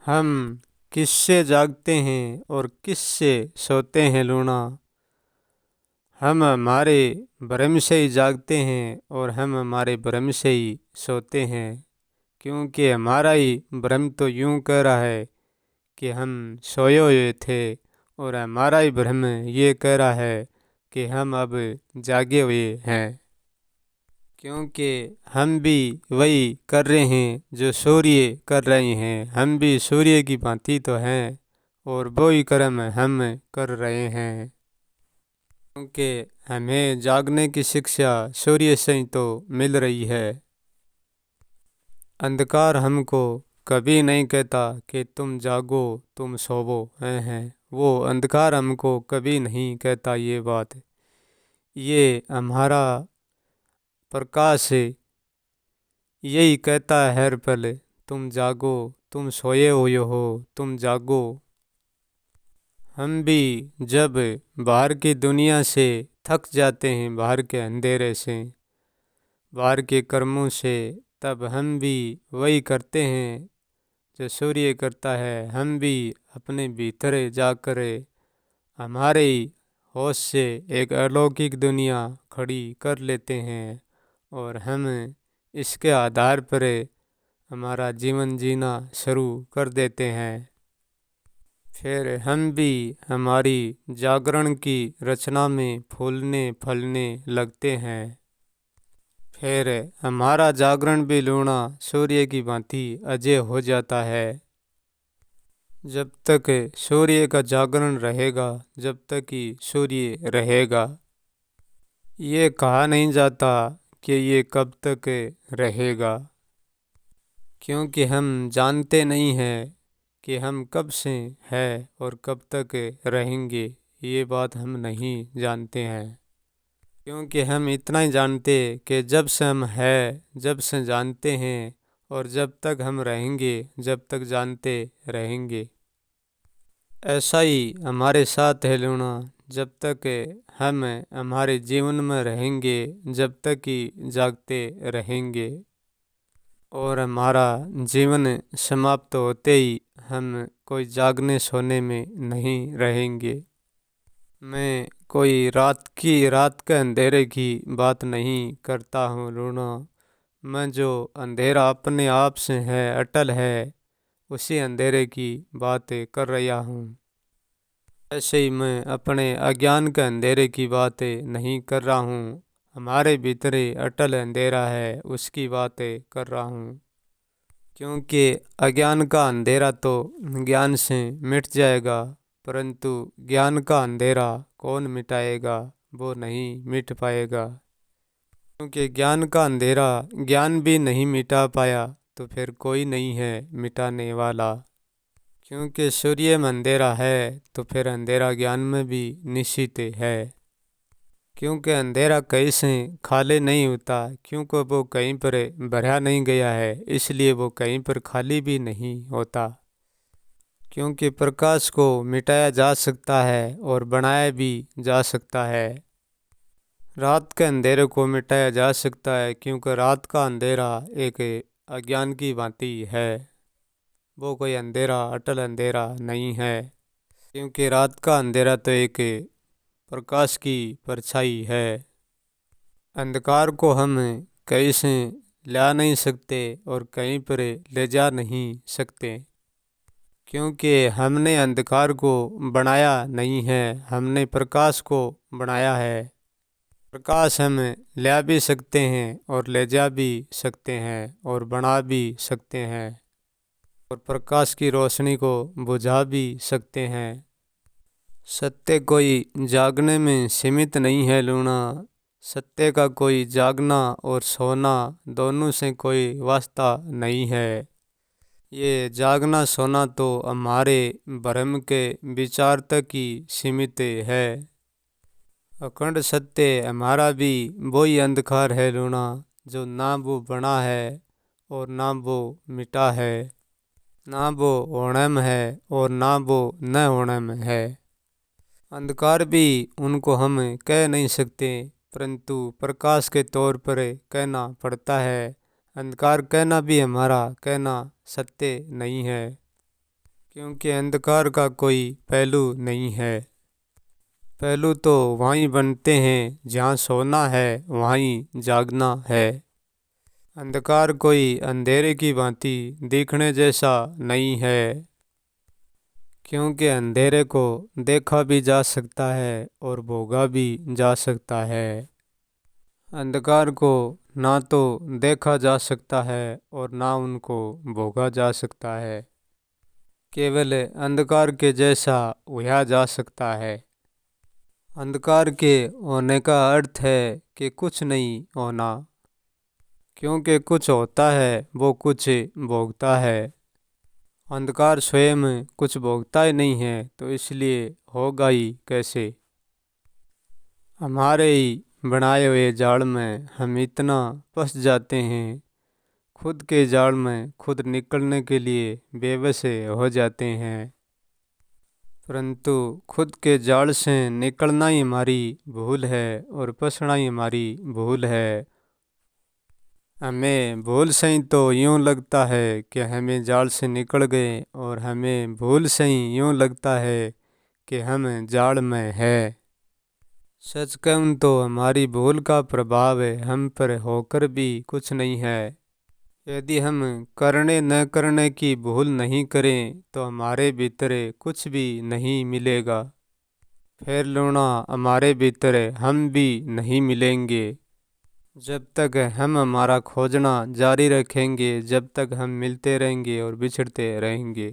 हम किससे जागते हैं और किससे सोते हैं लूना। हम हमारे भ्रम से ही जागते हैं और हम हमारे भ्रम से ही सोते हैं, क्योंकि हमारा ही भ्रम तो यूं कह रहा है कि हम सोए हुए थे और हमारा ही भ्रम ये कह रहा है कि हम अब जागे हुए हैं। क्योंकि हम भी वही कर रहे हैं जो सूर्य कर रहे हैं, हम भी सूर्य की भांति तो हैं और वही कर्म हम कर रहे हैं। क्योंकि हमें जागने की शिक्षा सूर्य से ही तो मिल रही है। अंधकार हमको कभी नहीं कहता कि तुम जागो तुम सोवो हैं, वो अंधकार हमको कभी नहीं कहता ये बात। ये हमारा प्रकाश यही कहता है हर पल, तुम जागो, तुम सोए हुए हो, तुम जागो। हम भी जब बाहर की दुनिया से थक जाते हैं, बाहर के अंधेरे से, बाहर के कर्मों से, तब हम भी वही करते हैं जो सूर्य करता है। हम भी अपने भीतर जाकर हमारे ही होश से एक अलौकिक दुनिया खड़ी कर लेते हैं और हम इसके आधार पर हमारा जीवन जीना शुरू कर देते हैं। फिर हम भी हमारी जागरण की रचना में फूलने फलने लगते हैं। फिर हमारा जागरण भी लूना सूर्य की भांति अजय हो जाता है। जब तक सूर्य का जागरण रहेगा, जब तक कि सूर्य रहेगा, ये कहा नहीं जाता कि ये कब तक रहेगा, क्योंकि हम जानते नहीं हैं कि हम कब से हैं और कब तक रहेंगे। ये बात हम नहीं जानते हैं, क्योंकि हम इतना ही जानते कि जब से हम हैं, जब से जानते हैं, और जब तक हम रहेंगे, जब तक जानते रहेंगे। ऐसा ही हमारे साथ है लूना। जब तक हम हमारे जीवन में रहेंगे, जब तक कि जागते रहेंगे, और हमारा जीवन समाप्त होते ही हम कोई जागने सोने में नहीं रहेंगे। मैं कोई रात के अंधेरे की बात नहीं करता हूँ लूना। मैं जो अंधेरा अपने आप से है, अटल है, उसी अंधेरे की बात कर रहा हूँ। ऐसे ही मैं अपने अज्ञान के अंधेरे की बात नहीं कर रहा हूँ। हमारे भीतर अटल अंधेरा है, उसकी बातें कर रहा हूँ। क्योंकि अज्ञान का अंधेरा तो ज्ञान से मिट जाएगा, परंतु ज्ञान का अंधेरा कौन मिटाएगा, वो नहीं मिट पाएगा। क्योंकि ज्ञान का अंधेरा ज्ञान भी नहीं मिटा पाया तो फिर कोई नहीं है मिटाने वाला। क्योंकि सूर्य में अंधेरा है तो फिर अंधेरा ज्ञान में भी निश्चित है। क्योंकि अंधेरा कहीं से खाली नहीं होता, क्योंकि वो कहीं पर भरा नहीं गया है, इसलिए वो कहीं पर खाली भी नहीं होता। क्योंकि प्रकाश को मिटाया जा सकता है और बनाया भी जा सकता है। रात के अंधेरे को मिटाया जा सकता है, क्योंकि रात का अंधेरा एक अज्ञान की भांति है, वो कोई अंधेरा अटल अंधेरा नहीं है। क्योंकि रात का अंधेरा तो एक प्रकाश की परछाई है। अंधकार को हम कहीं से ला नहीं सकते और कहीं पर ले जा नहीं सकते, क्योंकि हमने अंधकार को बनाया नहीं है, हमने प्रकाश को बनाया है। प्रकाश हम ला भी सकते हैं और ले जा भी सकते हैं और बना भी सकते हैं, और प्रकाश की रोशनी को बुझा भी सकते हैं। सत्य कोई जागने में सीमित नहीं है लूना। सत्य का कोई जागना और सोना दोनों से कोई वास्ता नहीं है। ये जागना सोना तो हमारे भ्रम के विचार तक ही सीमित है। अखंड सत्य हमारा भी वही अंधकार है लूना, जो ना वो बना है और ना वो मिटा है, ना वो होने में है और ना वो न होने में है। अंधकार भी उनको हम कह नहीं सकते, परंतु प्रकाश के तौर पर कहना पड़ता है। अंधकार कहना भी हमारा कहना सत्य नहीं है। क्योंकि अंधकार का कोई पहलू नहीं है। पहलू तो वहीं बनते हैं जहाँ सोना है वहीं जागना है। अंधकार कोई अंधेरे की भांति दिखने जैसा नहीं है, क्योंकि अंधेरे को देखा भी जा सकता है और भोगा भी जा सकता है। अंधकार को ना तो देखा जा सकता है और ना उनको भोगा जा सकता है। केवल अंधकार के जैसा हुआ जा सकता है। अंधकार के होने का अर्थ है कि कुछ नहीं होना, क्योंकि कुछ होता है वो कुछ भोगता है। अंधकार स्वयं कुछ भोगता ही नहीं है तो इसलिए होगा ही कैसे। हमारे ही बनाए हुए जाल में हम इतना फंस जाते हैं, खुद के जाल में खुद निकलने के लिए बेबस हो जाते हैं। परंतु खुद के जाल से निकलना ही हमारी भूल है और फंसना ही हमारी भूल है। हमें भूल से ही तो यूँ लगता है कि हमें जाल से निकल गए, और हमें भूल से ही यूँ लगता है कि हम जाल में है। सच कहूँ तो हमारी भूल का प्रभाव हम पर होकर भी कुछ नहीं है। यदि हम करने न करने की भूल नहीं करें तो हमारे भीतर कुछ भी नहीं मिलेगा। फिर लूना हमारे भीतर हम भी नहीं मिलेंगे। जब तक हम हमारा खोजना जारी रखेंगे, जब तक हम मिलते रहेंगे और बिछड़ते रहेंगे।